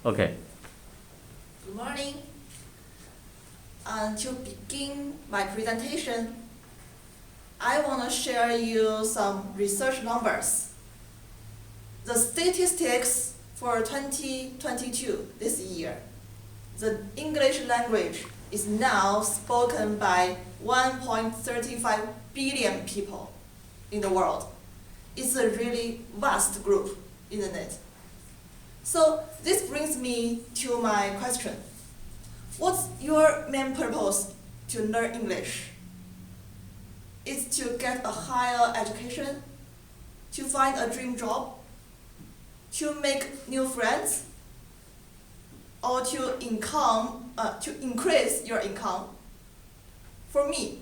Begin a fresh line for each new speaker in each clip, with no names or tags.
Okay.
Good morning. To begin my presentation, I want to share you some research numbers. The statistics for 2022, this year, the English language is now spoken by 1.35 billion people in the world. It's a really vast group, isn't it? So this brings me to my question. What's your main purpose to learn English? Is to get a higher education, to find a dream job, to make new friends, or to increase your income? For me,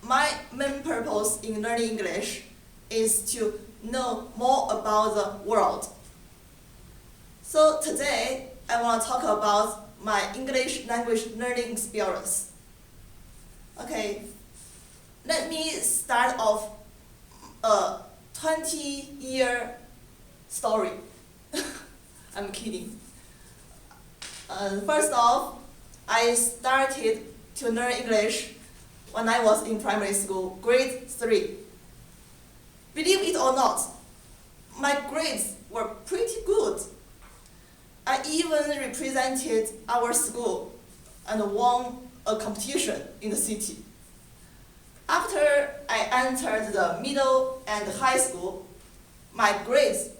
my main purpose in learning English is to know more about the world. So today, I want to talk about my English language learning experience. Okay, let me start off a 20-year story. I'm kidding. First off, I started to learn English when I was in primary school, grade 3. Believe it or not, my grades were pretty good. I even represented our school and won a competition in the city. After I entered the middle and high school, my grades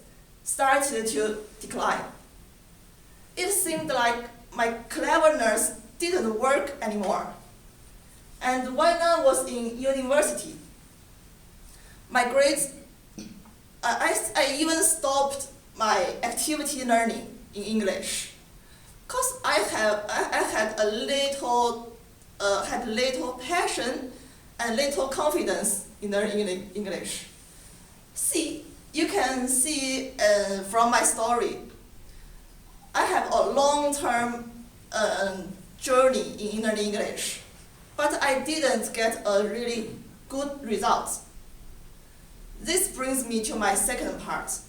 started to decline. It seemed like my cleverness didn't work anymore. And when I was in university, my grades, I even stopped my activity learning in English, cause I had little passion and little confidence in learning English. See, you can see from my story, I have a long-term journey in learning English, but I didn't get a really good result. This brings me to my second part.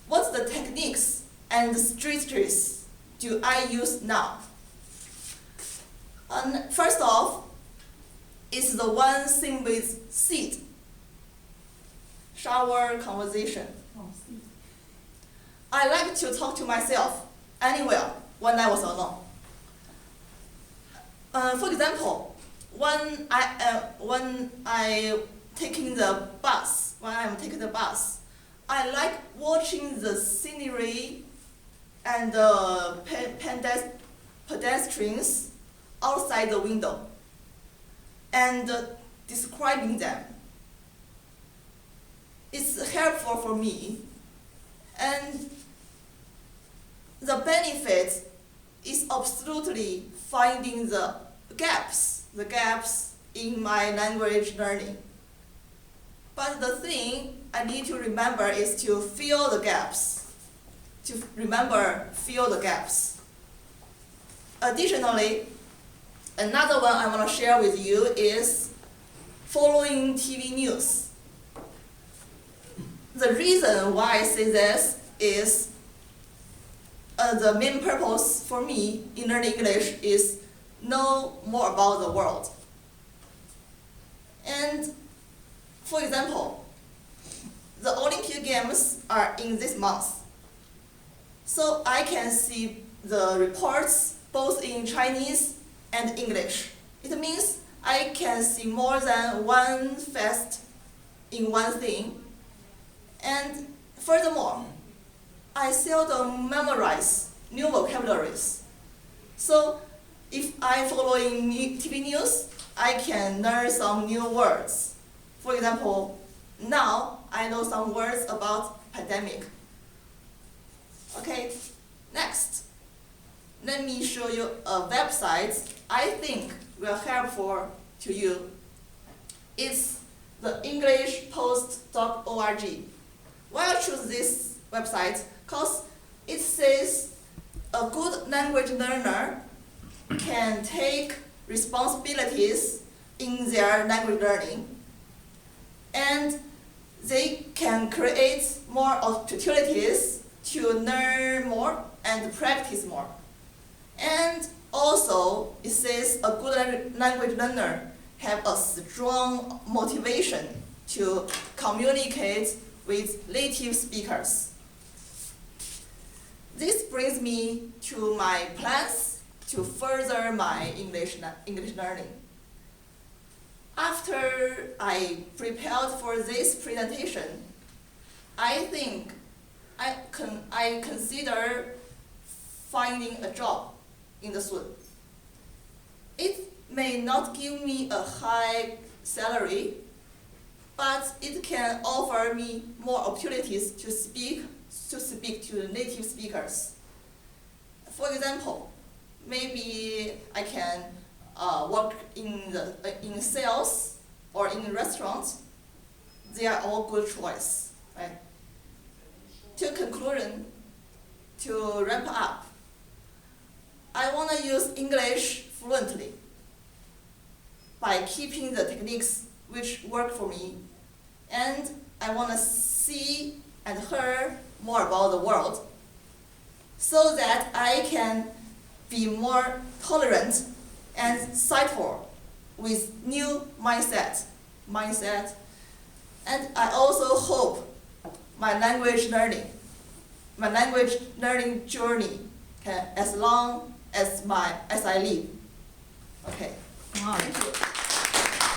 What's the techniques and strategies do I use now? First off, it's the one thing with seed. Shower conversation. I like to talk to myself anywhere when I was alone. For example, when I'm taking the bus, I like watching the scenery and the pedestrians outside the window and describing them. It's helpful for me, and the benefit is absolutely finding the gaps in my language learning. But the thing I need to remember is to fill the gaps. Additionally, another one I want to share with you is following TV news. The reason why I say this is the main purpose for me in learning English is know more about the world. And for example, the Olympic Games are in this month. So I can see the reports both in Chinese and English. It means I can see more than one fact in one thing. And furthermore, I seldom memorize new vocabularies. So if I follow in TV news, I can learn some new words. For example, now I know some words about pandemic. Okay, next, let me show you a website I think will helpful to you. It's the EnglishPost.org. Why I choose this website? Because it says a good language learner can take responsibilities in their language learning, and they can create more opportunities to learn more and practice more. And also, it says a good language learner have a strong motivation to communicate with native speakers. This brings me to my plans to further my English learning. After I prepared for this presentation, I think I consider finding a job in the soon. It may not give me a high salary, but it can offer me more opportunities to speak to native speakers. For example, maybe I can work in sales or in restaurants. They are all good choice, right? To conclusion, to wrap up, I want to use English fluently by keeping the techniques which work for me, and I want to see and hear more about the world so that I can be more tolerant and insightful with new mindset. And I also hope my language learning journey can as long as I live. Okay.
Wow.
Thank you.